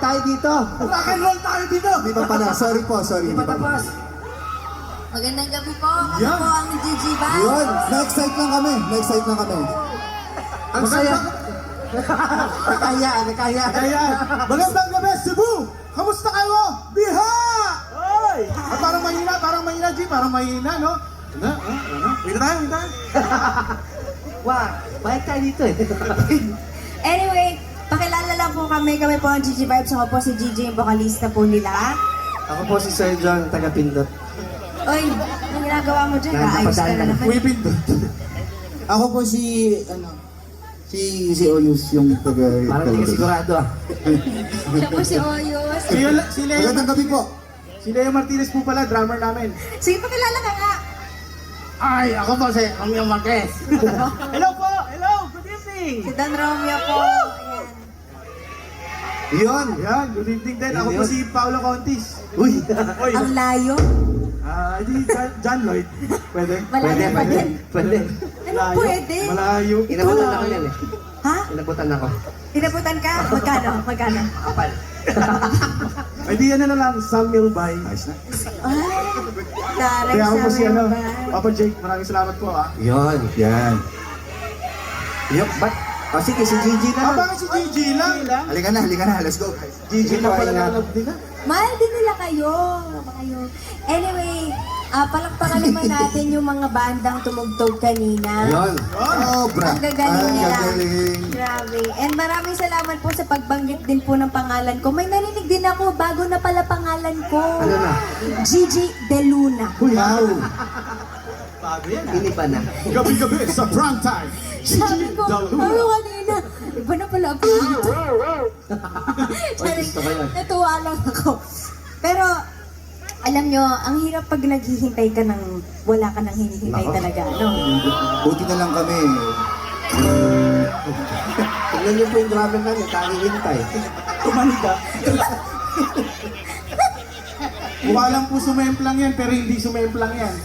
tayo dito. Rock and roll tayo dito. Di ba pala? Sorry po, sorry. Di ba tapos? Magandang gabi po. Ako Yan. po ang GG Band. Yun, na-excite lang kami. Na-excite lang kami. Ang saya. Nakahiyaan, nakahiyaan. Kaya, magandang gabi, Cebu! Kamusta kayo? Biha! Oy! At parang mahina, G, parang mahina, no? Wait tayo. Wah, balik tayo dito eh. Anyway, pakilala lang po kami. Kami po ang GG Vibes. Ako po si GG, yung vocalista po nila. Ako po si Sir John, taga-Pindot. Oy, anong ginagawa mo dyan? Yan, Kaayos ka na napadaan. naman. Uy, pindot. Ako po si Oyus, yung taga... Parang hindi ka sigurado ah. Siya po si Oyos. Si Leo, Magandang gabi po. si Leo Martinez po pala, drummer namin. Sige, pakilala ka nga. Ay, ako po si Romeo Marquez. Hello po! Hello! Good evening! Si Don Romeo po. Ayan. Yun. Yan, good evening din. Ako po si Paolo Contis. Uy! Oy, Ang layo. di John Lloyd. Pwede? Malayo pa din. Pwede. Ano pwede? Malayo. Inabutan ako yan eh. Ha? Inabutan ako. Tinabutan ka? Magkano? Magkano? Kapal. Ay, di yan na lang, Sam Milbay. Ayos na. Ay, taray Kaya ako po sa si mga. Papa Jake, maraming salamat po Yun. Yan. Yup, ba't? O sige, si Gigi na lang. bakit si Gigi lang? Halika na. Let's go. Gigi na pala Ingat. nalab din na. Mahal din nila kayo. Anyway, palakpakan naman natin yung mga bandang tumugtog kanina. Yun. Sobra. Ang gagaling nila. gagaling. Grabe. And maraming salamat po sa pagbanggit din po ng pangalan ko. May narinig din ako, bago na pala pangalan ko. Ano na? Gigi De Luna. Wow. Bago yan Iniba na. Gabi-gabi sa prime time. Sabi ko, De Luna. ano kanina? Iba na pala ako dito. gusto ko yun. Natuwa lang ako. Pero, alam nyo, ang hirap pag naghihintay ka ng wala ka nang hinihintay Nako. talaga, no? Buti na lang kami. Tignan niyo po yung drummer namin, kakihintay. Tumanda. Mukha lang po sumemplang yan, pero hindi sumemplang yan.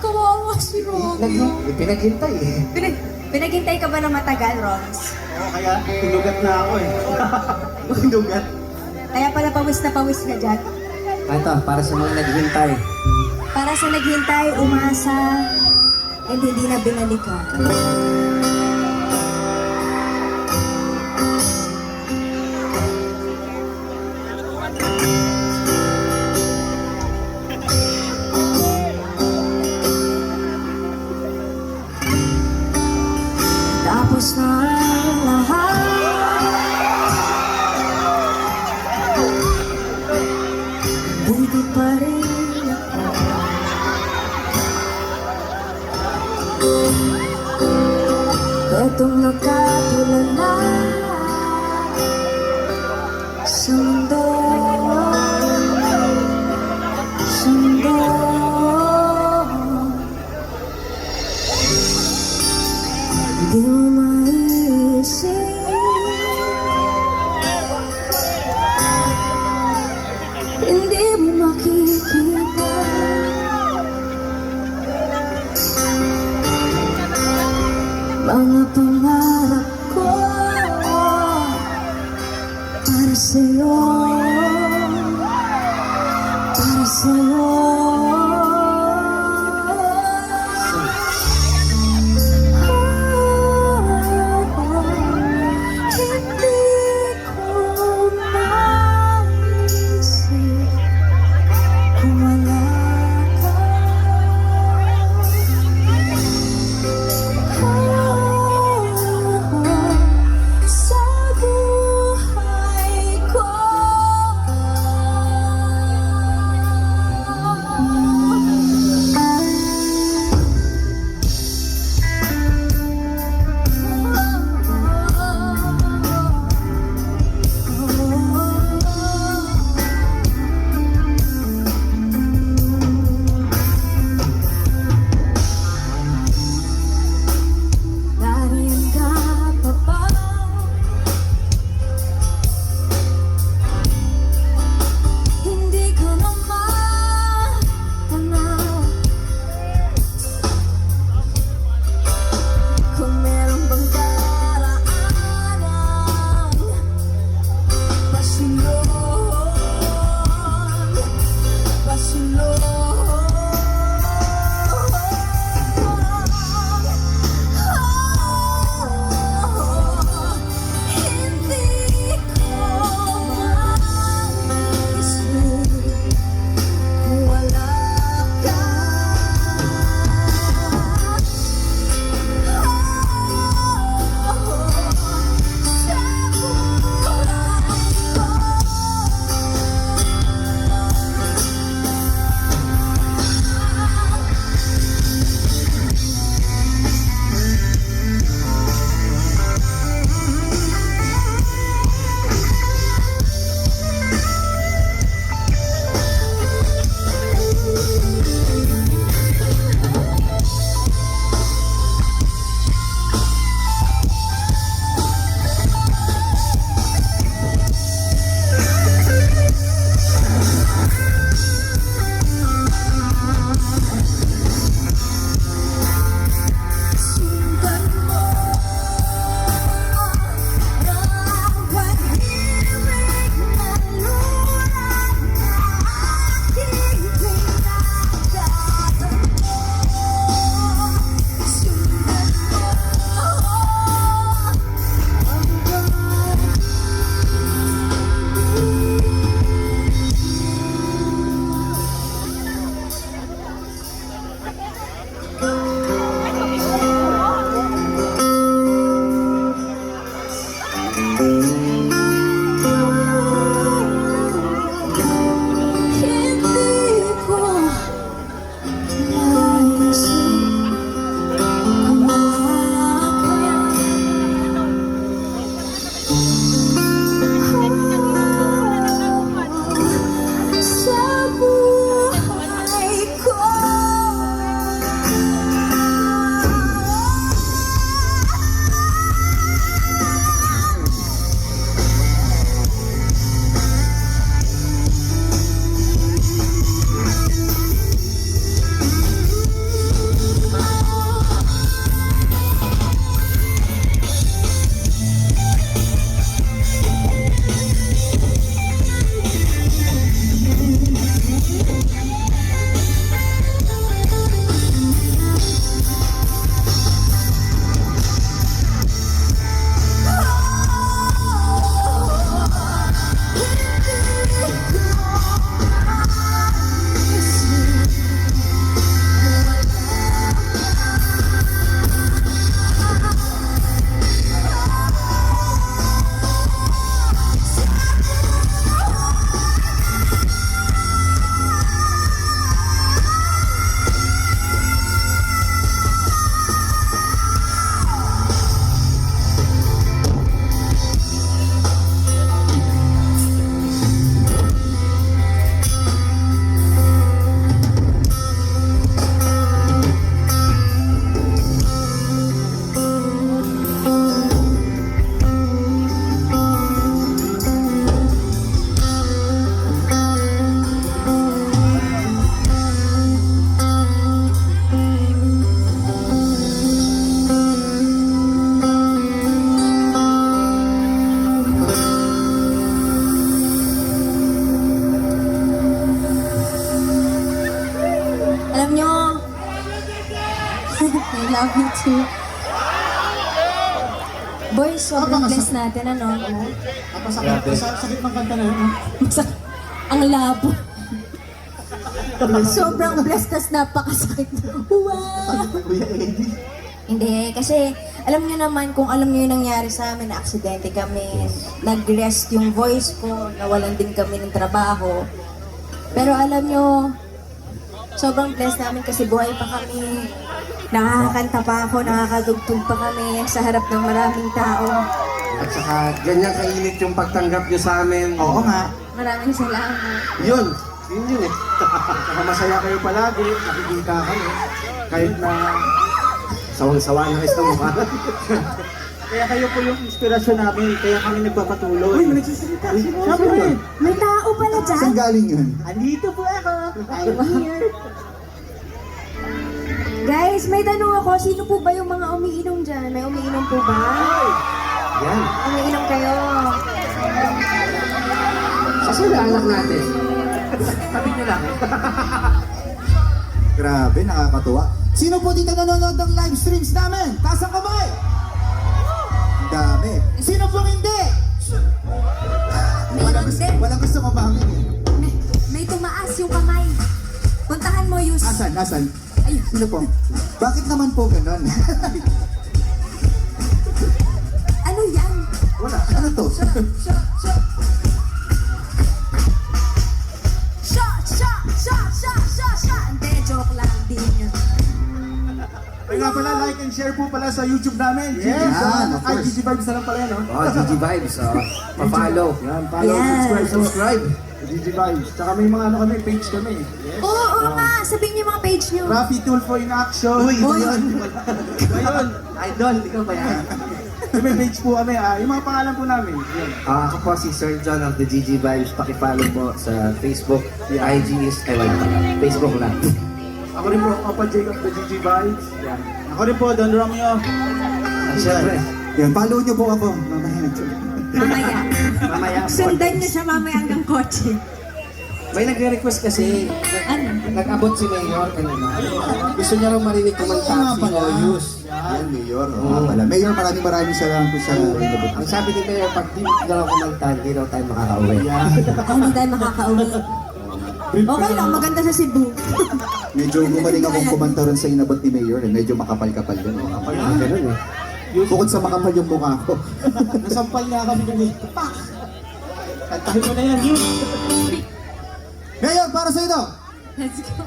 Kawawa si Romeo. Pinaghintay eh. Pinaghintay ka ba ng matagal, Rons? Oo, kaya tinugat na ako eh. Tinugat. Kaya pala pawis na pawis ka dyan. Ito, para sa mga naghintay. Para sa naghintay, umasa, and hindi na binalikan. Tapos na ang lahat, buti pa rin ako. Itong nakatulala sa mundo, sa mundo. Hindi mo maiisip, hindi mo makikita mga pangarap ko para sa'yo, para sa'yo. Alam nyo, I love you too. Boys, sobrang blessed natin, ano? Sakit ng kanta na yun. Ang labo. Sobrang blessed, tas napakasakit. Wow! Kuya Eddie. Hindi, kasi alam niyo naman, kung alam niyo yung nangyari sa amin, na aksidente kami, nag-rest yung voice ko, nawalan din kami ng trabaho. Pero alam niyo, sobrang blessed namin kasi buhay pa kami. Nakakakanta pa ako, nakakadugtog pa kami sa harap ng maraming tao. At saka, ganyan kainit yung pagtanggap nyo sa amin. Oo nga. Maraming salamat. Yun eh. Saka masaya kayo palagi, nakikita kayo. Kahit na sawang-sawa na kayo sa mukha. Kaya kayo po yung inspirasyon namin, kaya kami nagpapatuloy. Uy, nagsisalita. Siyempre. May tao pala dyan. Saan galing yun? Andito po ako. I'm here. Guys, may tanong ako, sino po ba yung mga umiinom dyan? May umiinom po ba? Yan. Umiinom kayo. Kasi na anak natin. Tabi nyo lang. Grabe, nakakatuwa. Sino po dito nanonood ng live streams namin? Taas ang kamay! Ang dami. Sino pong hindi? Walang gusto kumamin eh. May tumaas yung kamay. Puntahan mo, Yus. Asan? Ay, Sino po? Bakit naman po ganon? ano yan? Wala. Ano to? Hindi, joke lang din yun. Ay nga pala, like and share po pala sa YouTube namin. Yes, yan, of Ay, course. GG Vibes na lang pala yan, no? Oh, GG Vibes. Pa-follow. Yan, follow, Yes. subscribe. GG Vibes. Tsaka may mga kami, page kami. Oo nga, sabihin niyo yung mga page niyo. Rafi Tulfo in action. Uy, iba yun. Ayun. Idol, ikaw ba yan? May page po kami. Yung mga pangalan po namin. Yan. Ako po si Sir John of the GG Vibes. Pakipollow po sa Facebook. IG is, Facebook lang. Ako rin po, Papa Jake of the GG Vibes. Yan. Ako rin po, Don Romeo. At syempre, Yan, follow niyo po ako. Mamaya. Mamaya. mamaya Sundan niyo siya mamaya hanggang kotse. May nagre-request kasi, nag-abot si Mayor kanina. Gusto niya raw marinig kumanta Oo nga si pala. Oyus. Yan, Mayor. Oo nga pala. Mayor, maraming salamat po sa inabot. Ang sabi ni Mayor, pag di daw kumanta, hindi daw tayo makakauwi. Hindi tayo makakauwi. Okay lang, maganda sa Cebu. Medyo gumaling akong kumanta rin sa inabot ni Mayor. Medyo makapal-kapal yun. Ganun eh. Bukod sa makapal yung mukha ko. Nasampal nga kami kami. Pak! Kantahin mo na yan, yun. Mayor, para sa ito! Let's go.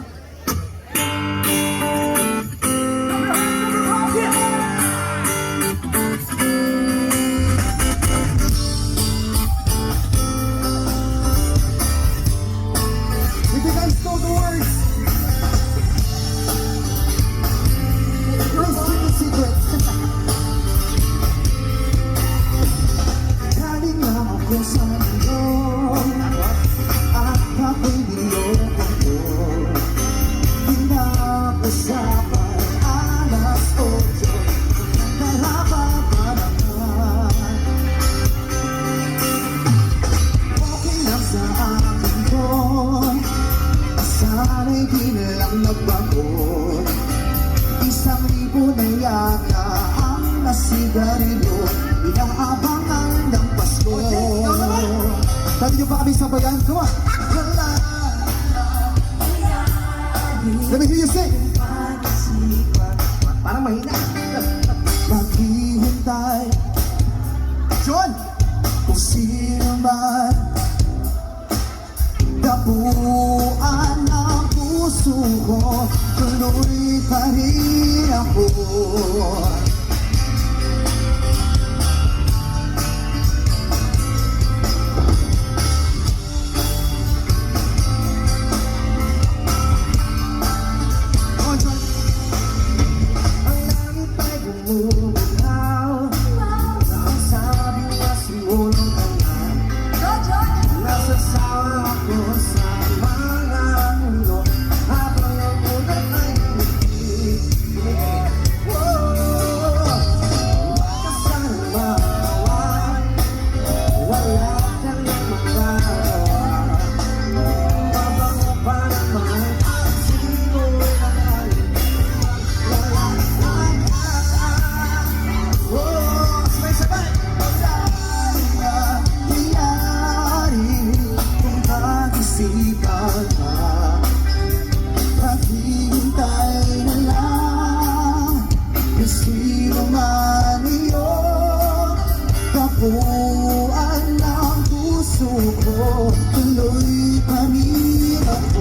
If you guys know the words, no secret. Galing lang ako sa mundo at ako'y niloko ko. Pinapasapan alas 8, narapa pa naman. Okay lang sa akin ko, sana'y di na lang nagbago. 1,000 na yata ang nasigarilyo, inaabangan ng Pasko. Tadi nyo pa kami sabayan? Come on! Let me hear you sing! Parang mahina. Maghihintay John! Kung sino man dapuan ang puso ko, tuloy pa rin ako. Come on, John! Ang langit ay bumubulaw, ang sabi nga simulong tangan. Nasasawa ako sa mga mundo habang ang mundo ay hindi. Whoa! ko, tuloy pa rin ako.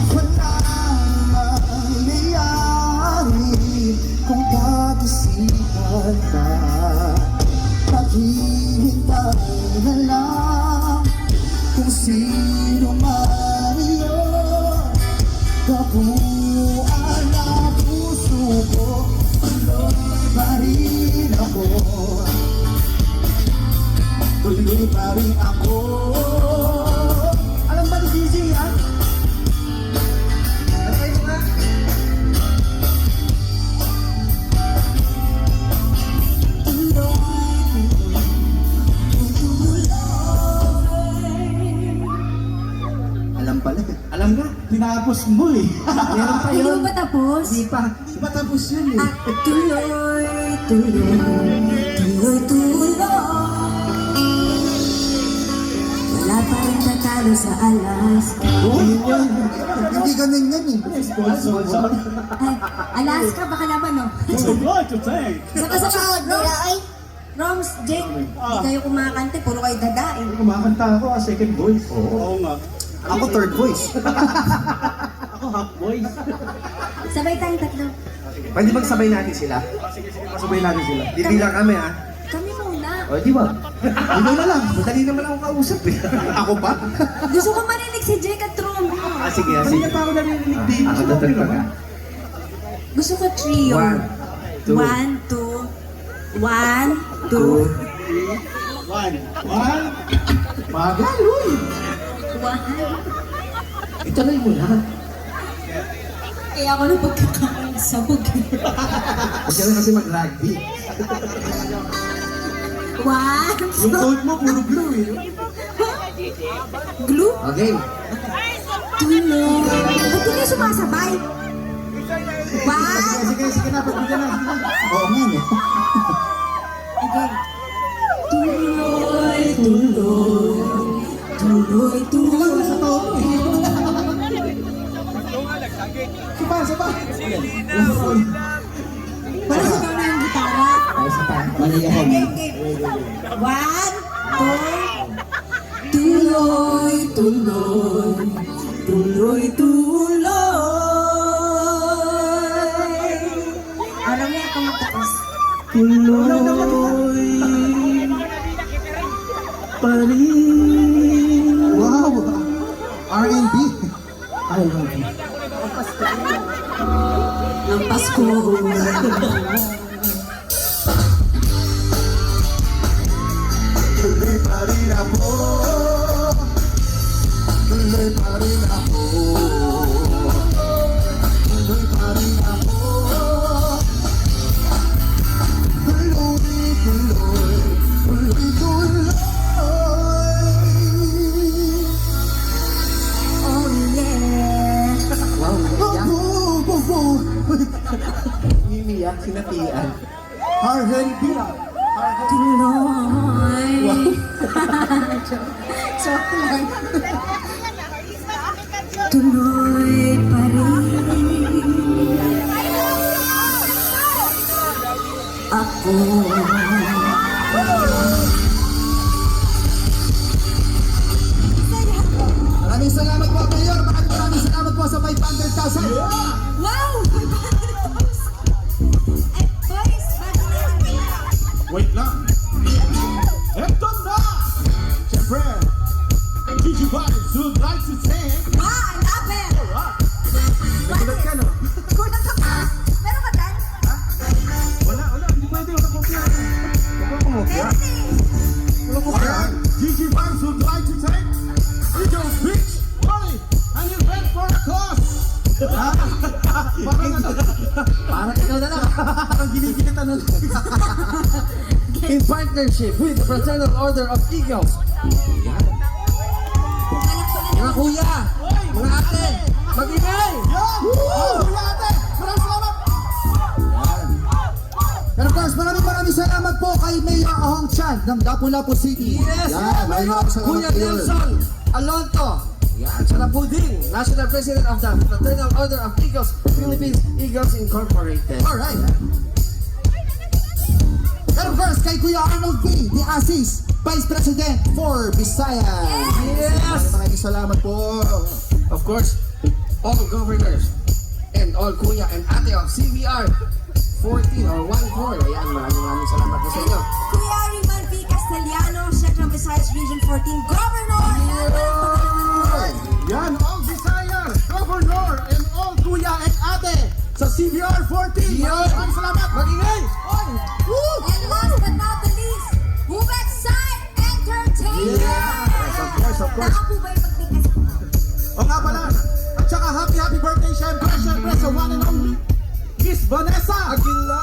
Wala mangyayari kung pag-isipan ka. Maghihintay na lang kung sino man iyon. Kabuuan na puso ko, tuloy pa rin ako. Tuloy pa rin ako. Alam ba ni Gigi yan? Atay mo nga. Alam pala. Alam ka, tinapos mo eh. Meron pa Hindi yun. mo ba tapos? Di pa. Di pa tapos yun eh. At tuloy, tuloy, tuloy, tuloy. Wala pa rin tatalo sa alas. Hindi ganun yan eh. Ay, Alaska, baka naman, no? Would like to take. Saka, Roms, Jake, hindi kayo kumakante, puro kayo dadain. Kumakanta ako, second voice. Oo nga. Ako third voice. Ako half voice. Sabay tayong tatlo. Pwede bang sabay natin sila? Sige, pasabay natin sila. Bibilang kami ha. Kami muna. O, di ba? Ikaw na lang. Madali naman ako kausap eh. Ako pa? Gusto ko marinig si Jake at Rom. Sige, sige. Kanina pa ako narinig din. Ako na third ka. Gusto ko trio. 1, 2, 1, 2, 1, 2, 1. Magal, uy! 1. Ituloy mo na. Kaya ako nang pagkakasabog. Kasi na kasi mag-rugby. 1. Yung coat mo, puro blue eh. Glue? Okay. Tuloy. Ba't di kayo sumasabay? 1. Sige na, pagkita na. Oo nga eh. Okay. Tuloy, tuloy. Tuloy, tuloy. Sapa. Para sa ikaw na yung gitara. Isa pa. Maliyahan. Okay. 1, 2. Tuloy, tuloy. Tuloy, tuloy. Ano nga ako matapos? Tuloy pa rin. Wow! R&B. I love you. Ang Pasko. Tuloy pa rin ako. Tuloy pa rin ako. Tuloy pa rin ako. Tuloy, tuloy. Tuloy, tuloy. Oh yeah. Wow, Tuloy. umiiyak, sinatian. R&B. Tuloy. So lang. Tuloy pa rin. Ako. Maraming salamat po, Mayor. Maraming salamat po sa 500,000. Wow! Ay, boys, bago natin. Wait lang. Eto na! Siyempre, Gigi Vibes would like to take. Wow, I love it! Nagulat ka, no? Kulang ka pa. Meron ka dan? Wala. Hindi pwede. Wala kopya. Huwag mo kumopya. Wala ko kaya. Gigi Vibes would like to take Eagle Beach, Wally, and you went for a course. Parang ano? Parang ikaw na lang. Parang ginigilitan na lang. In partnership with the Fraternal Order of Eagles. Mga kuya, mga ate, mag-ingay! Yan! Kuya ate! Maraming salamat! And of course, maraming salamat po kay Mayor Ahong Chan ng Lapu-Lapu City. Yes! Yan, maraming salamat Kuya po yun. Nelson! Alonto. Yan, siya na po din. National President of the Fraternal Order of Eagles, Philippines Eagles Incorporated. Alright. And of course, kay Kuya Arnold B. De Asis, Vice President for Visayas. Yes! Maraming salamat po. Of course, all governors and all kuya and ate of CBR 14 or 14. Ayan, maraming salamat po sa inyo. Kuya Riman V. Castellano, Central Visayas Region 14 Governor. Yan, all Visayas, Governor, and all Kuya and Ate sa CBR 14. Maraming salamat. Mag-ingay. Woo! And last but not the least, Hubek Side Entertainment. Yes, of course, of course. Saan po ba yung magbigas? O nga pala. At saka happy birthday syempre sa one and only Miss Vanessa Aguilar.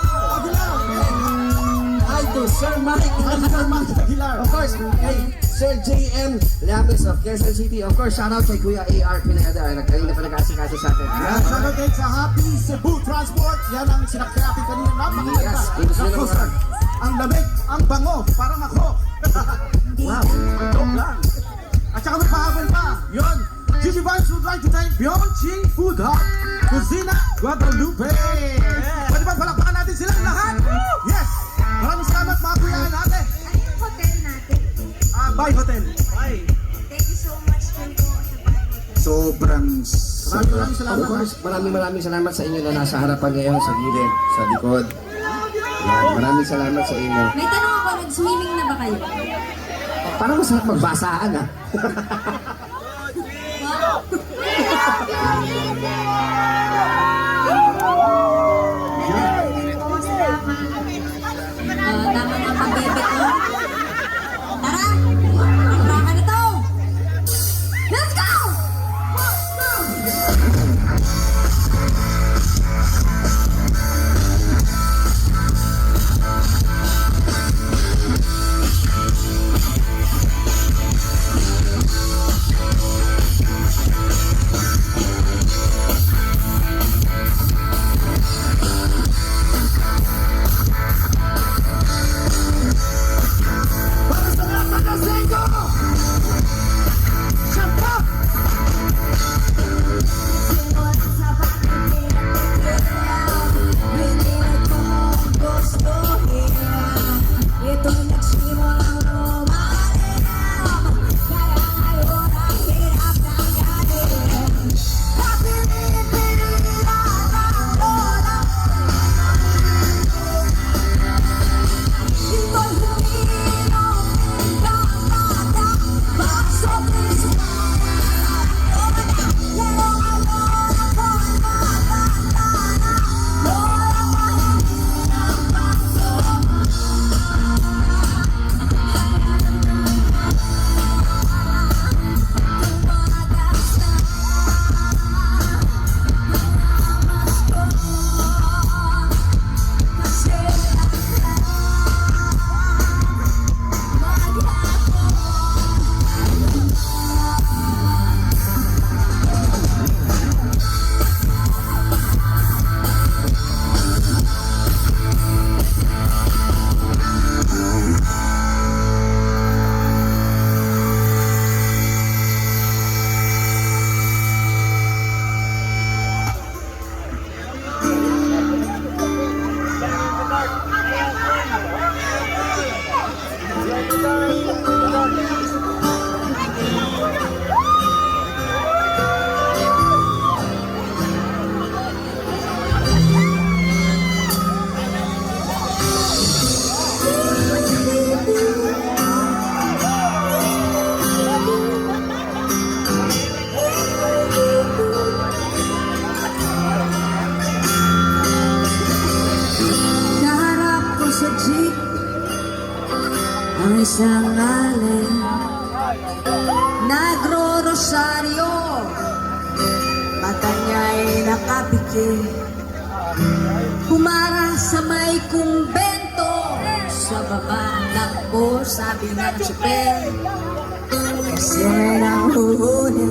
Hi to Sir Mike. Hi, Sir Mike Aguilar. Of course, hey, Sir JM Llames of Quezon City. Of course, shout out kay Kuya AR Pineda. Kanina pa nag-asikaso sa atin. Yan, shoutout din sa Happy Cebu Transport. Yan ang sinakyapi kanina. Napakaganda. Yes, gusto nyo Tapos, naman. ang lamig, ang bango, parang ako. Wow. Joke lang. At saka may pahabol pa. Yun. Gigi Vibes would like to thank Byongching Food Hut, Cusina Guadalupe. Pwede ba palakpakan natin silang lahat? Yes. Maraming salamat mga kuya natin. Ano yung hotel natin? Bye Hotel. Bye. Thank you so much po sa Bye. Sobrang Maraming Of salamat. course, maraming salamat sa inyo na nasa harapan ngayon, sa gilid, sa likod. Yan, maraming salamat sa inyo. May tanong ako, nag-swimming na ba kayo? Parang masarap magbasaan ah. Tama na ang pagbebe ko. Tara! Pagkaka na to! Let's go! Para sa lahat ng Nasengo! Siyempre! Ito nagsimulang lumalim, kaya ngayon ang hirap ng galing. Kapilin-pilin ang lola, ito'y huminom ng bata, baso puso na lola, lalong alona ko matanda na, lola mahinig ng baso. Kaharap ko sa jeep ang isang alin, nagro-rosaryo, mata niya'y nakapikit, humara sa may kumbento, sa baba nakbo, sabi ng tsuper, kasi may nahuhuli.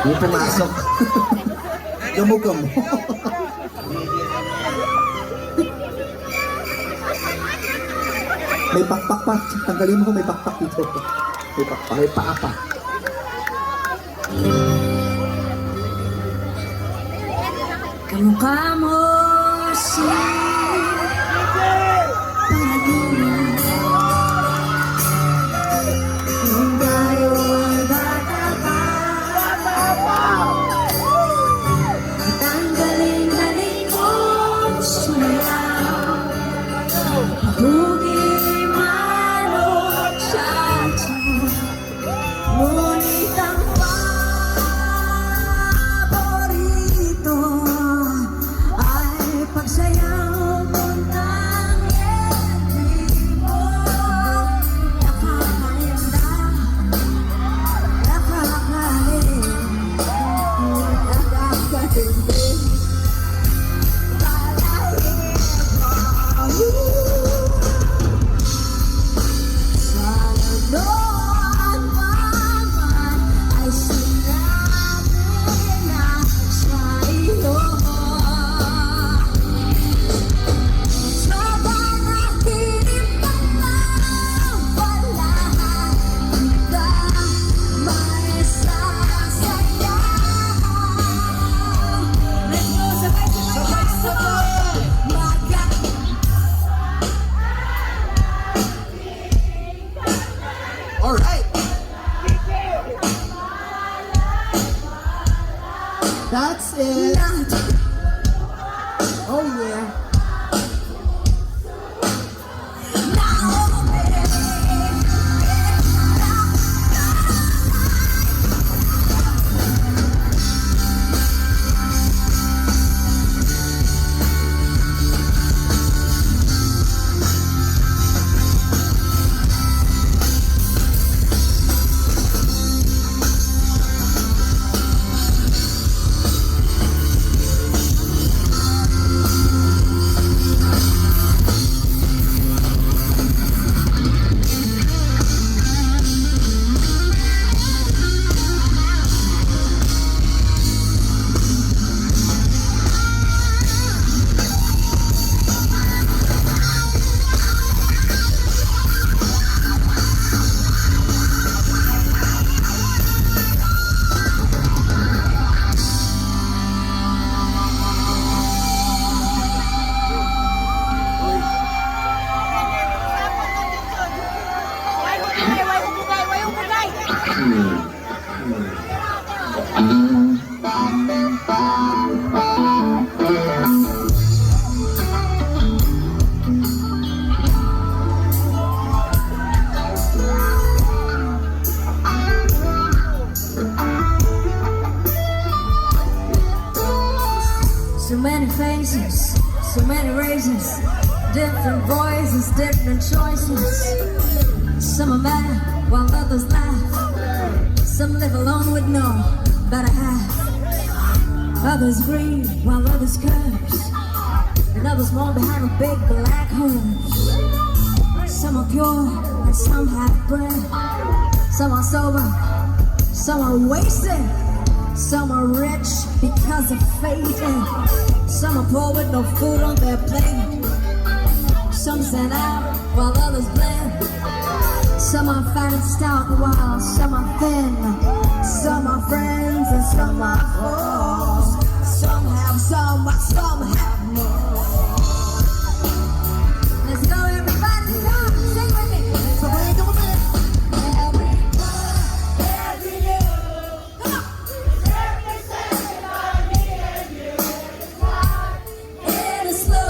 May pumasok. Gamo-gamo. May pakpak pa. Tanggalin mo, may pakpak dito. May pakpak. May paa pa. Kamukha mo si Paradino. Kung tayo ay bata pa, at ang galing-galing mong sumayaw. Mabugi man o cha-cha, ngunit ang paborito ay pagsayaw mo ng ngiti mo. Nakakaganda, nakakalim, nakakatindi. Sana noon man ay sinabi na sa iyo. Sa panaginip ka lang wala kita may sasaya. Let's go, sabay-sabay. Alright! That's it. Oh yeah. So many faces, so many races, different voices, different choices. Some are mad while others laugh. Some live alone with no better half. Others grieve while others curse. And others mourn behind a big black hearse. Some are pure and some have bread. Some are sober, some are wasted. Some are rich because of faith, and some are poor with no food on their plate. Some stand out while others blend. Some are fat and stout while some are thin. Some are friends and some are foes. Some have some, but some have more. Let's go, everybody, come sing with me. So bring it on in. Let's go.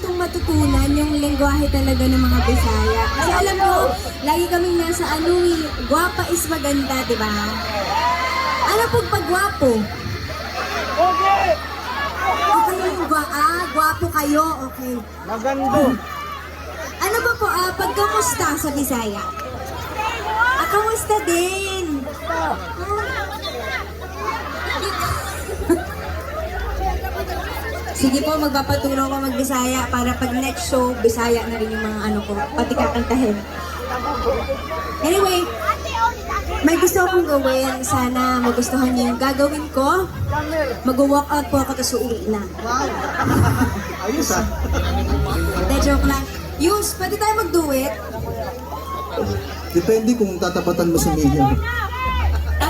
gustong matutunan yung lengguwahe talaga ng mga Bisaya. Kasi alam mo, lagi kaming nasa guwapa is maganda, di ba? Ano pong pagwapo? Okay! Gwapo kayo, okay. Magando. Ano ba po, pagkamusta sa Bisaya? Kamusta din? Sige po, magpapaturo ko mag-Bisaya para pag next show, Bisaya na rin yung mga ko, pati kakantahin. Anyway, may gusto akong gawin. Sana magustuhan niyo yung gagawin ko. Mag-walk out po ako, tapos uuwi na. Ayos ah. Hindi, joke lang. Yus, pwede tayo mag-duet? Depende kung tatapatan mo si Mia.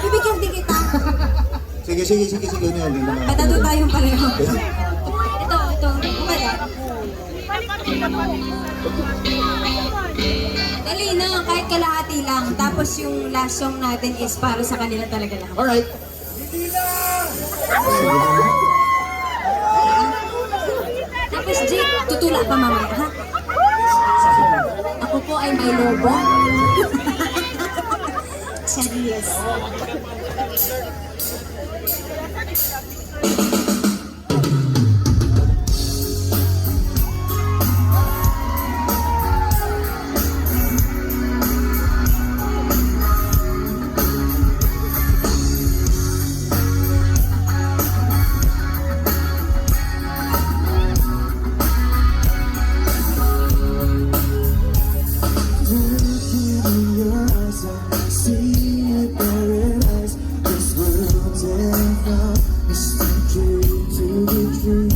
Bibigyan din kita. Sige na yan. Patato tayong pareho. Ito. Kumaya. Dali na, kahit kalahati lang. Tapos yung last song natin is para sa kanila talaga lang. Alright. Tapos Jake, tutula pa mamaya, ha? Ako po ay may lobo. Serious.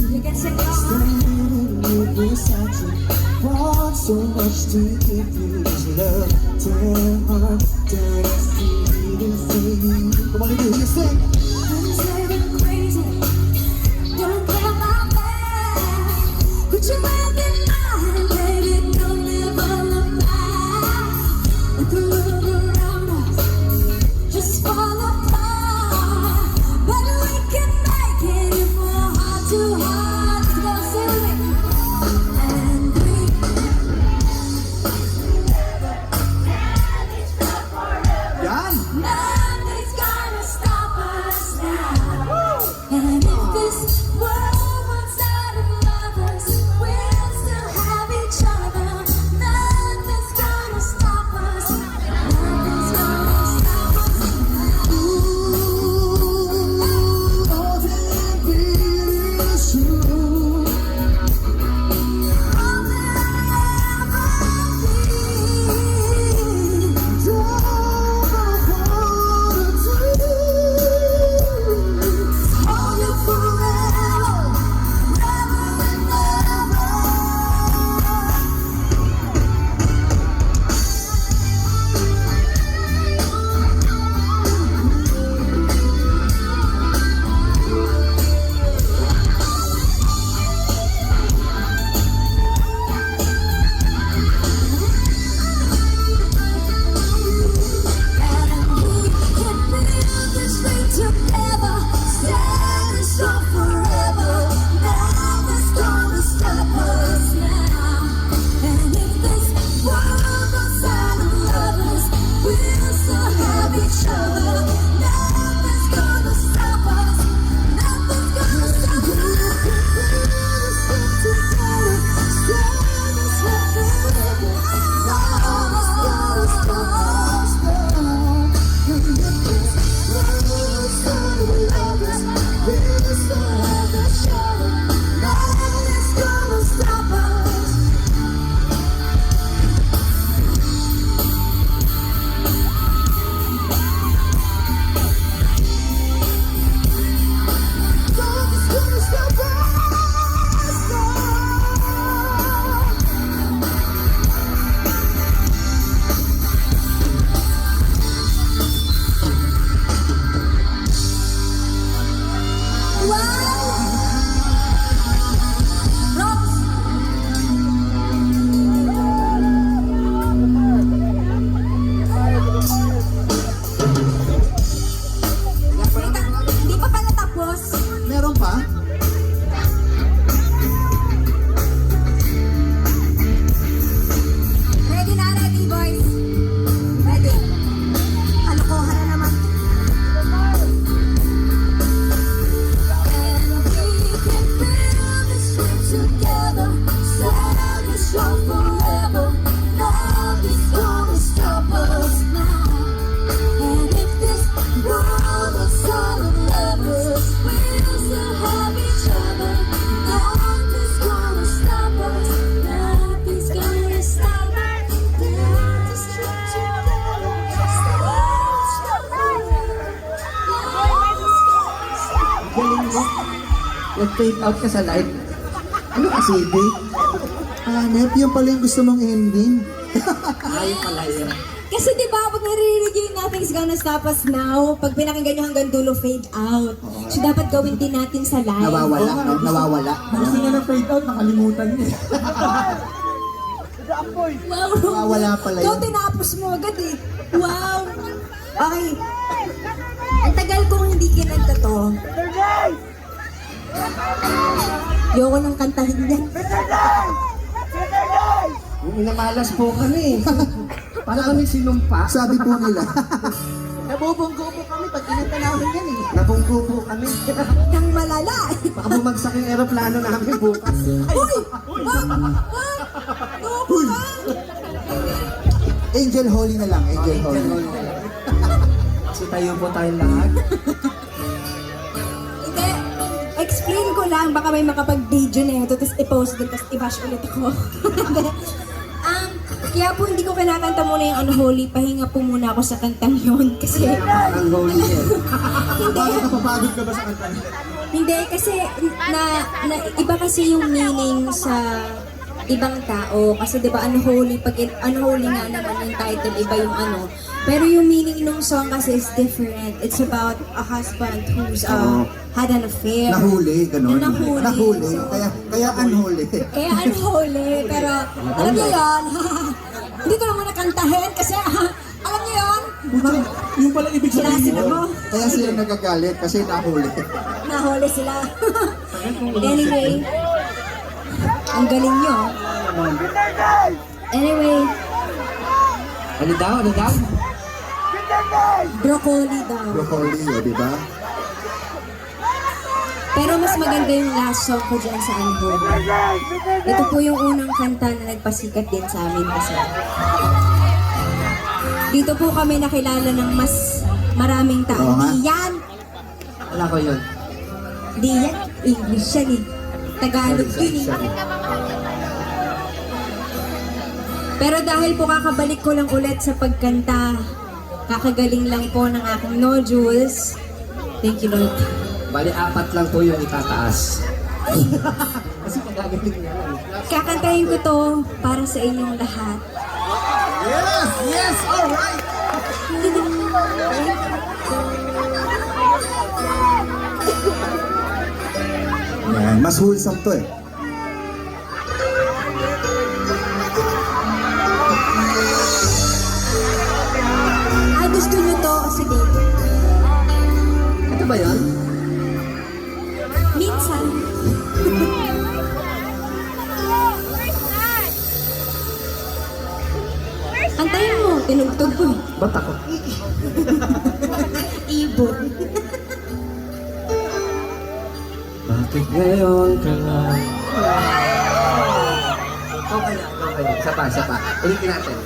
You can sing along. So much to give you this love, damn heart, that I feel for you. Come on, do you sing? I'm driving crazy. Don't care about that. Put your back in mine, baby. Don't ever look back. Let the world around us just fall apart. But we can make it if we're heart to heart. Let's go, sing with me. And we. Yan. Nothing's gonna stop us now. nag-fade out ka sa live. Ano kasi, di? Hanep, yun pala yung gusto mong ending. Ay, pala yun. Kasi di ba pag naririnig yung Nothing's Gonna Stop Us Now, pag pinakinggan nyo hanggang dulo, fade out. So dapat gawin din natin sa live. Nawawala, no? Nawawala. Gusto niya ng fade out, nakalimutan niya. Wow. Nawawala pala Ikaw yun. tinapos mo agad eh. Wow. Okay. Ang tagal kong hindi kinanta to. Ayoko nang kantahin yan. Minamalas po kami. Para kami sinumpa. Sabi po nila. Nabubunggo po kami pag kinanta namin yan eh. Nabunggo po kami. Nang malala. Baka bumagsak yung aeroplano namin bukas. Uy! Uy! Angel Holy na lang, Angel Holy. Kasi tayo po tayong lahat. Hindi. Explain ko lang, baka may makapag-video na ito, tapos i-post din, tapos i-bash ulit ako. Kaya po hindi ko kinakanta muna yung Unholy, pahinga po muna ako sa kantang yun kasi... Ang holy yan. Hindi. Bakit napapagod ka ba sa kanta? Hindi, kasi iba kasi yung meaning sa ibang tao. Kasi di ba unholy, pag unholy nga naman yung title, iba yung ano. Pero yung meaning ng song kasi is different. It's about a husband who's had an affair. Nahuli, ganun. Nahuli. Nahuli. So, Kaya unholy. kaya unholy, pero alam niyo yun, hindi ko naman nakantahin kasi alam niyo yun, Yung pala ibig sabihin sinasin mo. mo. Kaya sila nagagalit kasi nahuli. Nahuli sila. Anyway, ang galing nyo. Anyway, Ano daw? Ano daw? broccoli daw. Broccoli, di ba? Pero mas maganda yung last song ko dyan sa Unholy. Ito po yung unang kanta na nagpasikat din sa amin kasi. Dito po kami nakilala ng mas maraming tao. Oo nga. Di yan! Wala ko yun. Di yan. English yan eh. Tagalog yun eh. Pero dahil po kakabalik ko lang ulit sa pagkanta, kakagaling lang po ng aking nodules. Thank you, Lord. Bali, 4 lang po yung itataas. Kasi pagkagaling niya lang. Kakantahin ko to para sa inyong lahat. Yes! Yes! Alright! Yan, mas wholesome to eh. Gusto nyo to? Sige. Ito ba yun? Minsan. Antayin mo, tinugtog ko. Ba't ako? Ibon. Bakit ngayon ka lang? Okay na, okay na. Isa pa. Ulitin natin.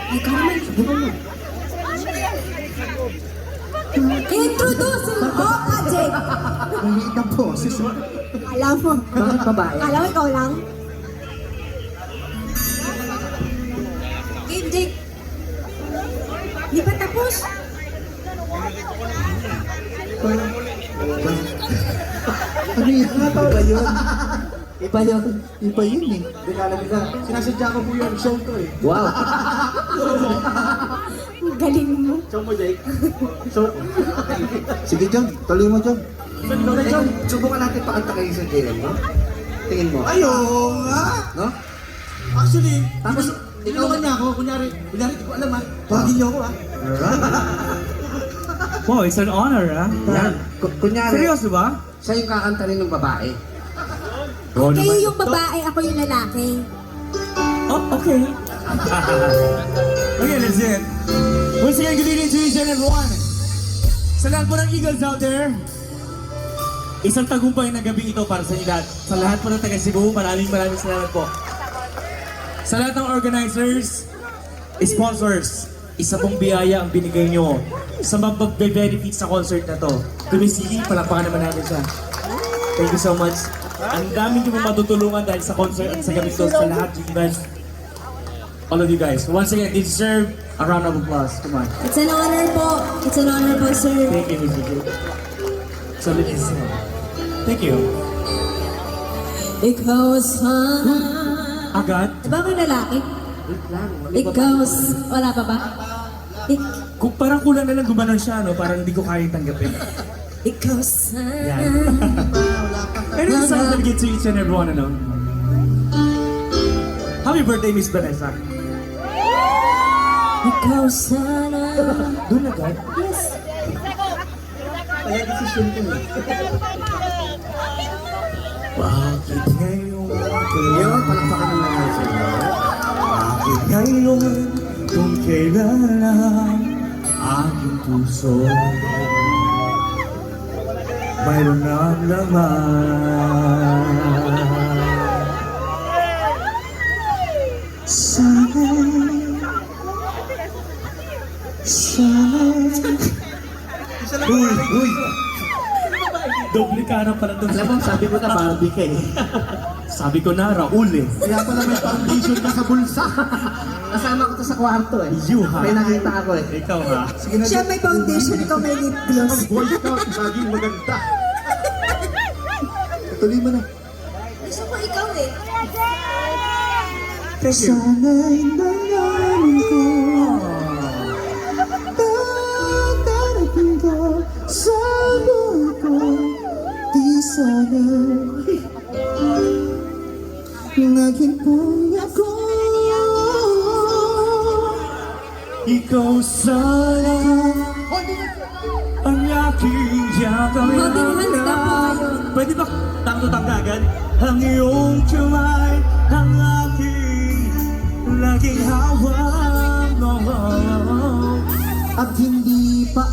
Ay, karaman. Introduce mo, Ajay. Ang liit ng boses. Alam mo. Bakit babae? Alam mo, ikaw lang. Game, Jake. Di pa tapos? Ano yun? Nataw ba yun? Iba yun. Iba yun eh. Hindi ka alam nila. Sinasadya ko po yung show to eh. Wow. Ang galing mo. Show mo, Jake. Show. Sige, John. Tuloy mo, John. Ikaw, subukan natin pakanta kayo sa JM, no? Tingin mo. Ayaw nga! No? Actually, Tapos, tinulungan niya ako. Kunyari, hindi ko alam ha. Tawagin niyo ako ha. Wow, it's an honor, ah. Yan. Kunyari, Seryoso ba? siya yung kakantarin ng babae. Kayo yung babae, ako yung lalaki. Oh, okay. Okay, that's it. Once again, good evening to each and everyone. Sa lahat po ng Eagles out there, isang tagumpay na gabi ito para sa inyo lahat. Sa lahat po ng taga Cebu, maraming salamat po. Sa lahat ng organizers, sponsors, isa pong biyaya ang binigay nyo sa magbe-benefit sa concert na to. Tumisili, palakpakan naman natin siya. Thank you so much. Ang dami nyo pong matutulungan dahil sa concert at sa gabi to sa lahat you guys. All of you guys. Once again, deserve a round of applause. Come on. It's an honor po. It's an honor po, sir. Thank you, Mr. J. So, listen. Thank you. Ikaw sana. Agad? Diba ako yung lalaki? Wait lang. Wala pa ba? Kung parang kulang na lang gumanon siya, no? Parang hindi ko kayang tanggapin. Ikaw sana. Yan. Any song that gets to each and every one, ano? Happy birthday, Miss Vanessa. Ikaw sana. Doon agad? Yes. Kaya decision ko eh. Bakit ngayon? Ngayon, palakpakan ng mga sila. Bakit ngayon? Kung kailan ang aking puso mayroon ng laman. Uy! Doble ka na pala doon. Alam mo, sabi mo na Barbie ka eh. Sabi ko na, Raul eh. Kaya pala may foundation ka sa bulsa. Kasama ko to sa kwarto eh. You ha? May nakita ako eh. Ikaw ha? Siya may foundation, ikaw may lip gloss. Boy Scout, maging maganda. Tuloy mo na. Gusto ko ikaw eh. Thank you. Sana'y nalaman ko Darating ka sa buhay ko Di sana Naging puya ko Ikaw sana ang aking yakamay. Mabilis na po ngayon. Pwede ba tang-tutang ka agad? Ang iyong kamay, ang aking laging hawak mo. At hindi pa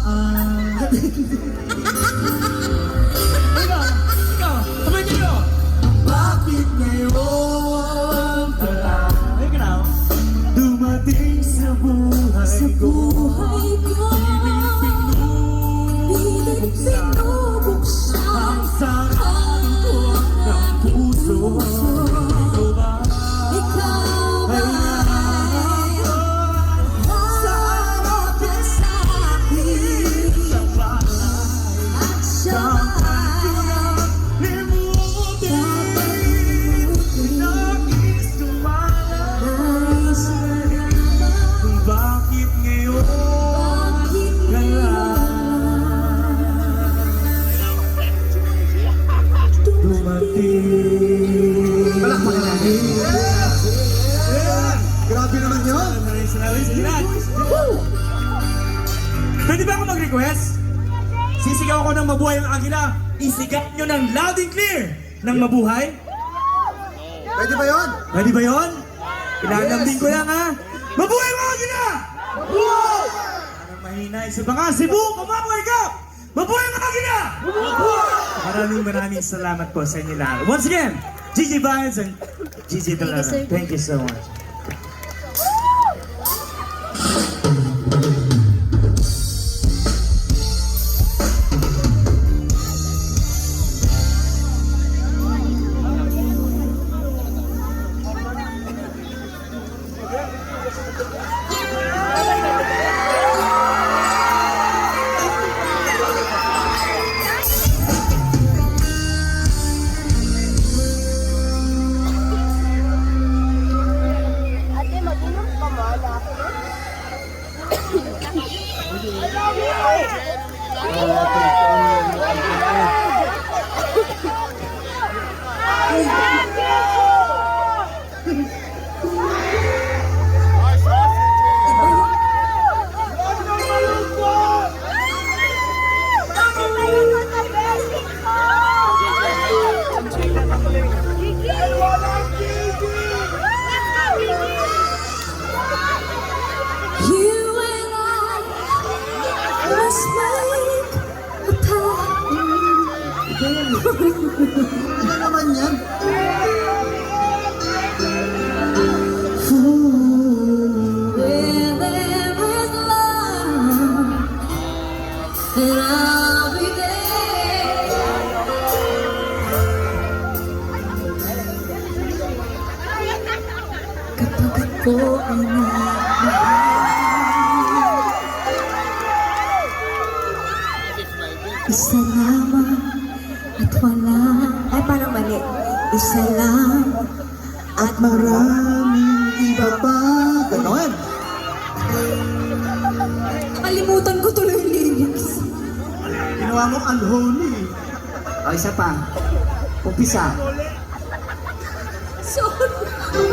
Ikaw, sabay niyo. Bakit ngayon ay ganaw, dumating sa buhay ko? Buhay ko. Pilit pinubuksan Ang sarap ko ng puso. Ikaw ba? ikaw ay sarap sa akin at siya Bakit ngayon dumating? Palakpakan natin. Grabe naman yun. Pwede ba ako mag-request? Sisigaw ko ng mabuhay ang agila. Isigaw nyo ng loud and clear ng mabuhay. Pwede ba yun? Pwede ba yun? Ilalambing ko lang ha. Mabuhay ang agila! Mabuhay! Parang mahina. Isa ba nga? Cebu, kumabuhay ka! Mabuhay ang agila! Mabuhay! Maraming salamat po sa inyo lahat. Once again, Gigi Vines and Gigi Delaran. sir. Thank you so much. Ate, mag-inom ka mo. You and I must make a pact. Ano naman yan? Where there is love, and I'll be there. Kapag ako ay nagmahal, isa lamang at at wala, ay parang mali, isa lang At maraming iba pa. Ganon. nakalimutan ko tuloy yung lyrics. Ginawa mo unholy. O, isa pa. Umpisa. Sorry.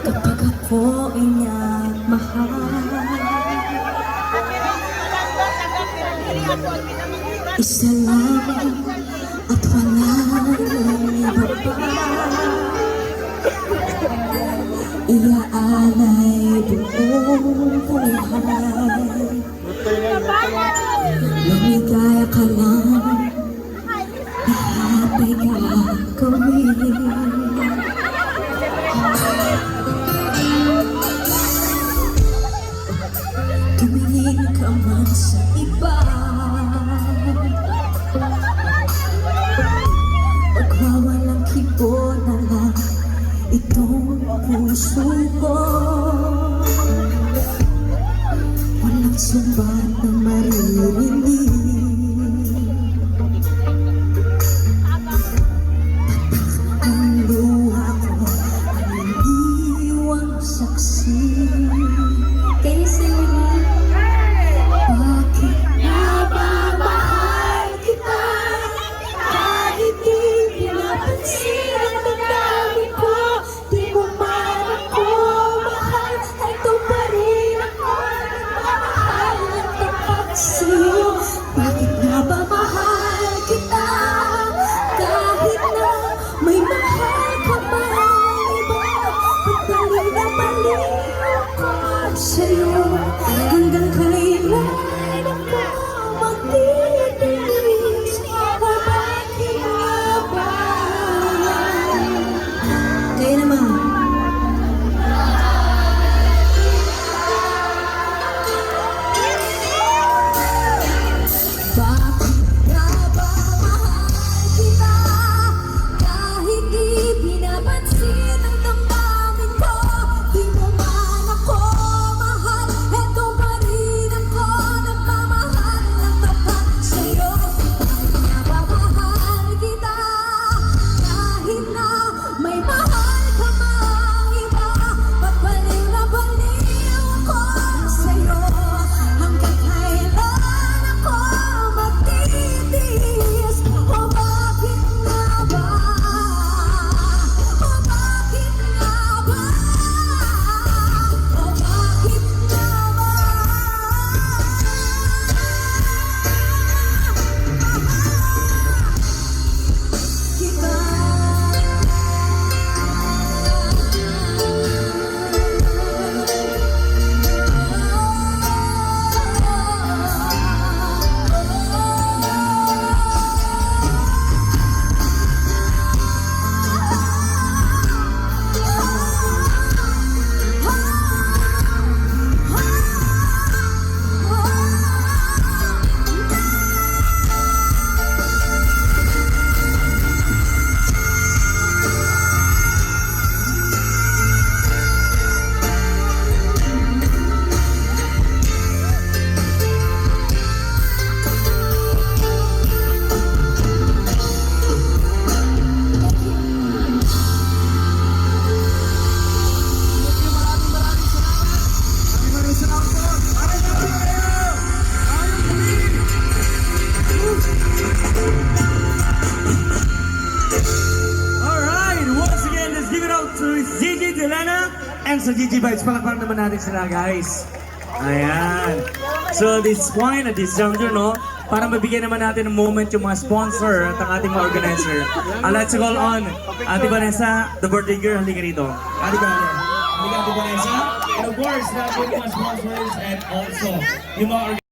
Kapag ako ay nagmahal, isa lang at wala nang iba pa. Iaalay buong buhay. Lumigaya ka lang, lahat ay gagawin. Tumingin ka man sa iba, magwawalang kibo na lang itong puso ko. Walang sumbat na maririnig, ang luha ko ang iniwang saksi. Can you sing with me? Bakit nga ba mahal kita? Kahit di pinapansin ang damdamin ko, di mo man ako mahal, ito pa rin ako nagmamahal ng tapat sa'yo. Bakit nga ba mahal kita? Kahit na may mahal ka man iba, pagdali na baliw ko sa'yo. Hanggang kailan ako magtitiis? O bakit nga ba? Kaya naman. Bakit nga ba mahal kita? Kahit di pinapansin ang damdamin ko, di mo man ako mahal, eto pa rin ako nagmamahal ng tapat sa'yo. Bakit nga ba mahal kita? Kahit na may mahal ka mang iba, pagbaliw na baliw ako sa'yo. Hanggang kailan ako magtitiis? O bakit nga ba? O bakit nga ba? O bakit nga ba? Kita. Alright, once again, let's give it out to Gigi Delena and sa Gigi Vibes. Palakpakan naman natin sila, guys. Ayan. So, at this point, at this juncture, no, para mabigyan naman natin ng moment yung mga sponsor at ang ating mga organizer. Let's call on Ate Vanessa, the birthday girl. Halika rito. Ate Vanessa. Halika, Ate Vanessa. And of course, the mga sponsors and also yung mga